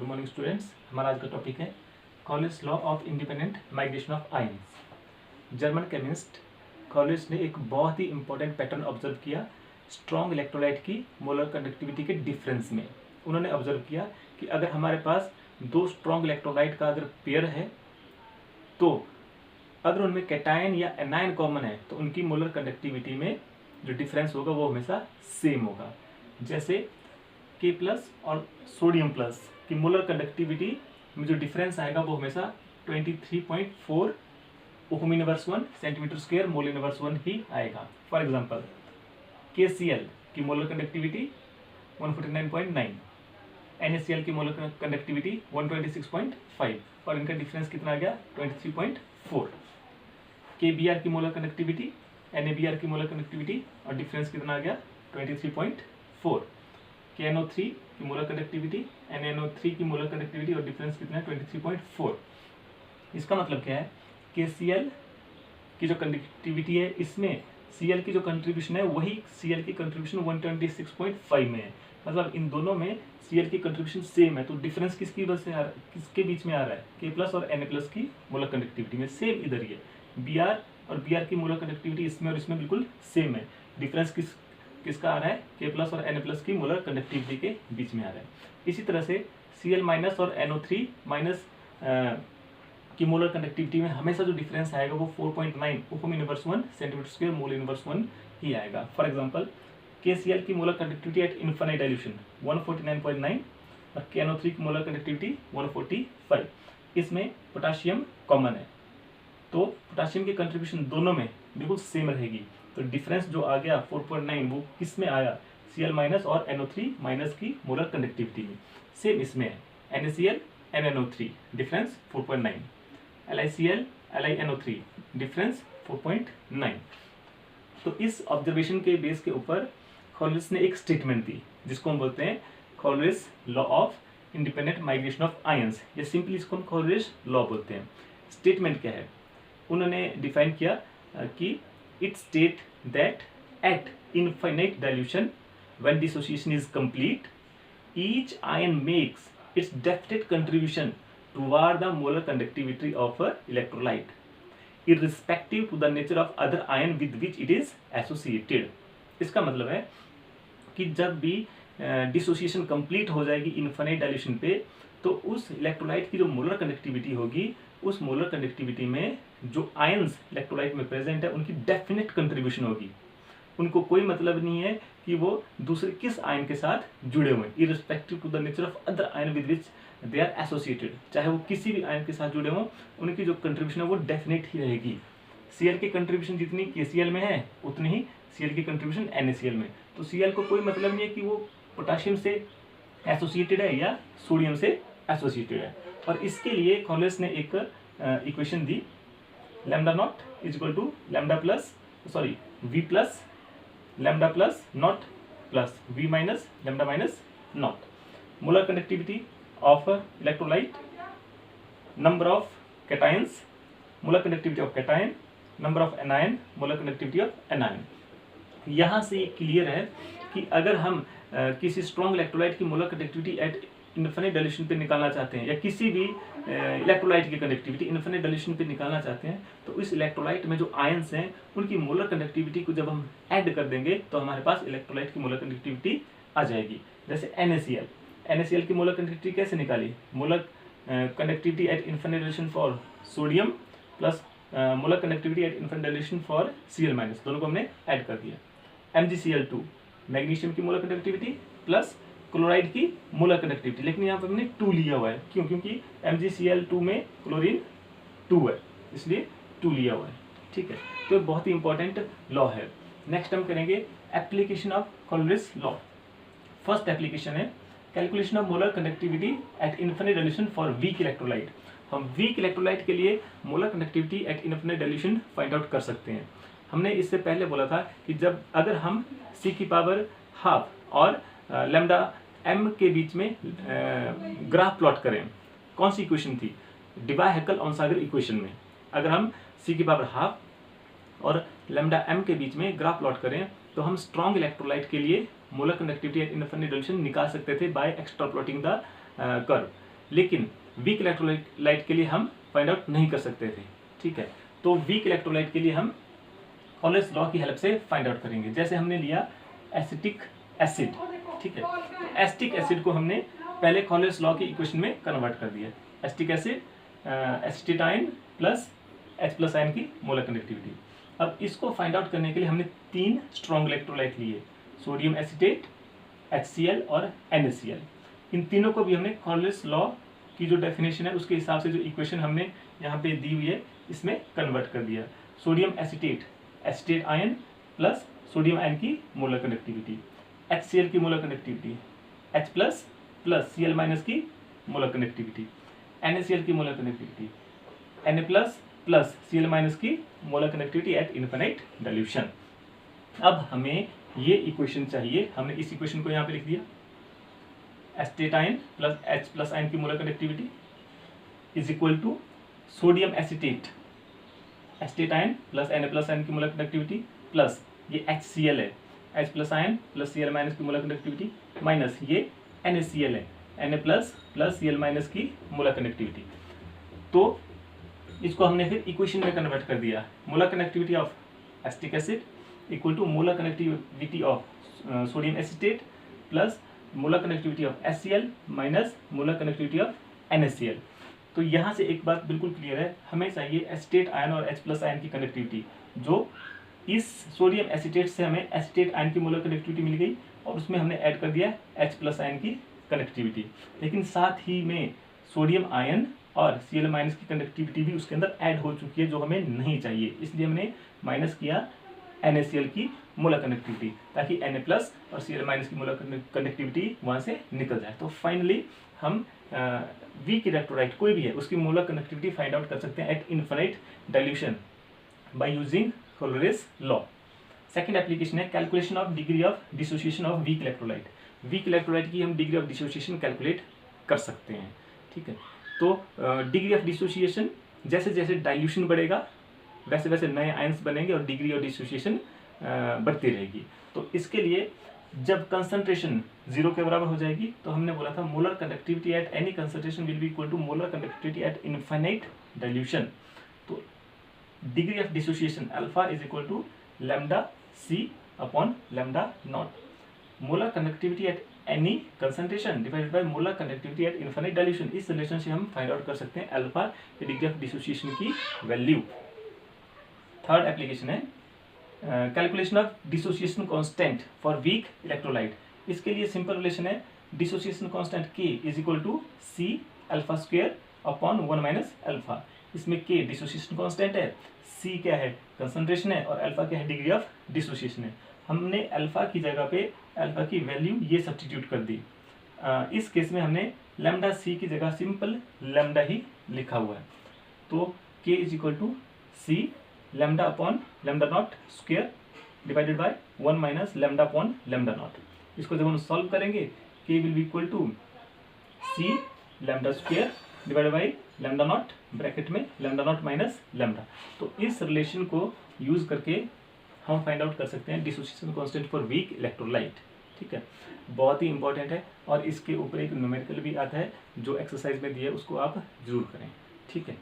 Morning students. हमारा आज का टॉपिक है Collins law of independent migration of ions. German chemist Collins ने एक बहुत ही इंपॉर्टेंट पैटर्न ऑब्जर्व किया स्ट्रॉन्ग इलेक्ट्रोलाइट की मोलर कंडक्टिविटी के डिफरेंस में। उन्होंने ऑब्जर्व किया कि अगर हमारे पास दो स्ट्रॉन्ग इलेक्ट्रोलाइट का अगर पेयर है तो अगर उनमें कैटायन या एनायन कॉमन है तो उनकी मोलर कंडक्टिविटी में जो डिफरेंस होगा वो हमेशा सेम होगा। जैसे K+ और सोडियम प्लस की मोलर कंडक्टिविटी में जो डिफरेंस आएगा वो हमेशा 23.4 ओहम/1 cm² mol/1 ही आएगा। फॉर एग्जांपल KCl की मोलर कंडक्टिविटी 149.9, NaCl की मोलर कंडक्टिविटी 126.5 और इनका डिफरेंस कितना आ गया 23.4। KBr की मोलर कंडक्टिविटी, NaBr की मोलर कंडक्टिविटी और डिफरेंस कितना आ गया 23.4। KNO3 की मोलर कंडक्टिविटी, NaNO3 की मोलर कंडक्टिविटी और डिफरेंस कितना है 23.4। इसका मतलब क्या है KCl की जो कंडक्टिविटी है इसमें Cl की जो कंट्रीब्यूशन है वही Cl की कंट्रीब्यूशन 126.5 में है। मतलब इन दोनों में Cl की कंट्रीब्यूशन सेम है, तो डिफरेंस किसकी वजह से किसके बीच में आ रहा है K+ और Na+ की मोलर कंडक्टिविटी में। सेम इधर ही है, Br और Br की मोलर कंडक्टिविटी इसमें और इसमें बिल्कुल सेम है। डिफरेंस किसका आ रहा है K+ और Na+ की मोलर कंडक्टिविटी के बीच में आ रहा है। इसी तरह से Cl- और NO3- की मोलर कंडक्टिविटी में हमेशा जो डिफरेंस आएगा वो 4.9 ओहम/1 cm² mol/1 ही आएगा। फॉर एग्जांपल KCl की molar conductivity at infinite dilution 149.9 और KNO3 की मोलर कंडक्टिविटी 145। इसमें पोटाशियम कॉमन है तो पोटाशियम की कंट्रीब्यूशन दोनों में बिल्कुल सेम रहेगी। तो डिफरेंस जो आ गया 4.9 वो किस में आया Cl- और NO3- की मोलर कंडक्टिविटी में। सेम इसमें है NaCl NaNO3 difference 4.9, LiCl LiNO3 difference 4.9। तो इस ऑब्जर्वेशन के बेस के ऊपर कॉलिन्स ने एक स्टेटमेंट दी जिसको हम बोलते हैं Collins law of independent migration of ions, या सिंपली इसको हम कॉलिन्स लॉ बोलते हैं। स्टेटमेंट क्या है, उन्होंने डिफाइन किया कि it state that at infinite dilution when dissociation is complete each ion makes its definite contribution toward the molar conductivity of a electrolyte, irrespective to the nature of other ion with which it is associated। इसका मतलब है कि जब भी dissociation complete हो जाएगी infinite dilution पे तो उस इलेक्ट्रोलाइट की जो मोलर कंडक्टिविटी होगी उस मोलर कंडक्टिविटी में जो आयंस इलेक्ट्रोलाइट में प्रेजेंट है उनकी डेफिनेट कंट्रीब्यूशन होगी। उनको कोई मतलब नहीं है कि वो दूसरे किस आयन के साथ जुड़े हुए हैं, irrespective to the nature of other ion with which they are associated. चाहे वो किसी भी आयन के साथ जुड़े हों उनकी जो कंट्रीब्यूशन है वो डेफिनेट ही रहेगी। Cl की कंट्रीब्यूशन जितनी KCl में है उतनी ही Cl की कंट्रीब्यूशन NaCl में। तो Cl को कोई मतलब नहीं है कि वो पोटाशियम से एसोसिएटेड है या सोडियम से एसोसिएटेड है। और इसके लिए कॉलिन्स ने एक equation the λ0 = λ+V+λ+0 molar conductivity of electrolyte, number of cations, molar conductivity of cation, number of anion, molar conductivity of anion। यहाँ से क्लियर है कि अगर हम किसी स्ट्रॉन्ग इलेक्ट्रोलाइट की molar conductivity at infinite dilution पे निकालना चाहते हैं या किसी भी इलेक्ट्रोलाइट की कंडक्टिविटी इनफाइनाइट डाइल्यूशन पे निकालना चाहते हैं तो इस इलेक्ट्रोलाइट में जो आयंस हैं उनकी मोलर कंडक्टिविटी को जब हम ऐड कर देंगे तो हमारे पास इलेक्ट्रोलाइट की मोलर कंडक्टिविटी आ जाएगी। जैसे NaCl की मोलर कंडक्टिविटी कैसे निकाली, molar conductivity at infinite dilution for sodium plus molar conductivity at infinite dilution for Cl-, दोनों को हमने ऐड कर दिया। MgCl2 मैग्नीशियम की मोलर कंडक्टिविटी प्लस क्लोराइड की मोलर कंडक्टिविटी, लेकिन यहाँ पर हमने 2 लिया हुआ है क्योंकि MgCl2 में क्लोरीन 2 है इसलिए 2 लिया हुआ है। ठीक है, तो बहुत ही इंपॉर्टेंट लॉ है। नेक्स्ट हम करेंगे application of Kohlrausch law. First application है calculation of molar conductivity at infinite dilution for weak electrolyte. हम वीक इलेक्ट्रोलाइट के लिए molar conductivity at infinite dilution find out कर सकते हैं। हमने इससे पहले बोला था कि जब अगर हम C⁻½ और λm के बीच में ग्राफ प्लॉट करें, कौन सी इक्वेशन थी, डिबाय-हैकेल-ऑनसागर इक्वेशन में अगर हम C⁻½ और λm के बीच में ग्राफ प्लॉट करें तो हम स्ट्रॉन्ग इलेक्ट्रोलाइट के लिए molar conductivity at infinite dilution निकाल सकते थे बाय एक्स्ट्रापोलेटिंग द कर्व। लेकिन वीक इलेक्ट्रोलाइट के लिए हम फाइंड आउट नहीं कर सकते थे। ठीक है, तो वीक इलेक्ट्रोलाइट के लिए हम कॉलेज लॉ की हेल्प से फाइंड आउट करेंगे। जैसे हमने लिया एसिटिक एसिड, ठीक है, तो एसिटिक एसिड को हमने पहले कॉलेज लॉ की इक्वेशन में कन्वर्ट कर दिया। Acetic acid acetate ion plus H plus ion की मोलर कनेक्टिविटी। अब इसको फाइंड आउट करने के लिए हमने 3 स्ट्रॉन्ग इलेक्ट्रोलाइट लिए, सोडियम एसिटेट, HCl और NaCl। इन तीनों को भी हमने कॉलेज लॉ की जो डेफिनेशन है उसके हिसाब से जो इक्वेशन हमने यहाँ पे दी हुई है इसमें कन्वर्ट कर दिया। Sodium acetate, acetate ion plus sodium ion की मोलर कनेक्टिविटी, HCl की molar conductivity, H plus plus Cl minus की मोलर कनेक्टिविटी, NaCl की molar conductivity, Na plus plus Cl minus की molar conductivity at infinite dilution. अब हमें ये equation चाहिए, हमने इस इक्वेशन को यहाँ पे लिख दिया, acetate ion plus H plus ion की molar connectivity is equal to sodium acetate, acetate ion plus Na plus ion की मोलर कनेक्टिविटी प्लस ये HCl है, H plus ion plus Cl minus की मोलर कनेक्टिविटी माइनस ये NaCl है, Na plus plus Cl minus की molar connectivity. तो इसको हमने फिर इक्वेशन में कन्वर्ट कर दिया। Molar connectivity of acetic acid equal to molar connectivity of sodium acetate plus molar connectivity of HCl minus molar connectivity of NaCl। तो यहाँ से एक बात बिल्कुल क्लियर है, हमें चाहिए एसिटेट आयन और H प्लस आयन की कनेक्टिविटी। जो इस सोडियम एसिटेट से हमें एसिटेट आयन की मोलर कनेक्टिविटी मिल गई और उसमें हमने ऐड कर दिया H प्लस आयन की कनेक्टिविटी, लेकिन साथ ही में सोडियम आयन और Cl माइनस की कनेक्टिविटी भी उसके अंदर ऐड हो चुकी है जो हमें नहीं चाहिए, इसलिए हमने माइनस किया NaCl की मोलर कनेक्टिविटी ताकि Na प्लस और Cl माइनस की मोलर कनेक्टिविटी वहाँ से निकल जाए। तो फाइनली हम वीक इलेक्ट्रोलाइट कोई भी है उसकी मोलर कनेक्टिविटी फाइंड आउट कर सकते हैं at infinite dilution by using Kohlrausch law. Second application है calculation of degree of dissociation of weak electrolyte. Weak electrolyte की हम डिग्री ऑफ डिसोसिएशन कैलकुलेट कर सकते हैं। ठीक है, तो डिग्री ऑफ डिसोसिएशन जैसे जैसे डाइल्यूशन बढ़ेगा वैसे वैसे नए आयंस बनेंगे और डिग्री ऑफ डिसोसिएशन बढ़ती रहेगी। तो इसके लिए जब कंसंट्रेशन 0 के बराबर हो जाएगी तो हमने बोला था molar conductivity at any concentration will be equal to molar conductivity at infinite dilution. तो degree of dissociation alpha is equal to lambda c upon lambda naught. Molar conductivity at any concentration divided by molar conductivity at infinite dilution. इस relation से हम find out कर सकते हैं alpha degree of dissociation की value. Third application है calculation of dissociation constant for weak electrolyte. इसके लिए सिंपल रिलेशन है dissociation constant K is equal to C alpha square upon 1 minus alpha. इसमें K डिसोसिएशन कांस्टेंट है, C क्या है concentration है और अल्फा क्या है डिग्री ऑफ डिसोसिएशन है। हमने अल्फा की जगह पे अल्फा की वैल्यू ये सब्स्टिट्यूट कर दी। इस केस में हमने लैम्डा C की जगह सिंपल लैम्डा ही लिखा हुआ है। तो K is equal to C lambda upon lambda naught square divided by 1 minus lambda upon lambda naught. इसको जब हम सॉल्व करेंगे K will be equal to C lambda square divided by lambda naught bracket में lambda naught minus lambda. तो इस relation को use करके हम फाइंड आउट कर सकते हैं dissociation constant for weak electrolyte. ठीक है, बहुत ही इंपॉर्टेंट है और इसके ऊपर एक न्यूमेरिकल भी आता है जो एक्सरसाइज में दिया है, उसको आप जरूर करें। ठीक है।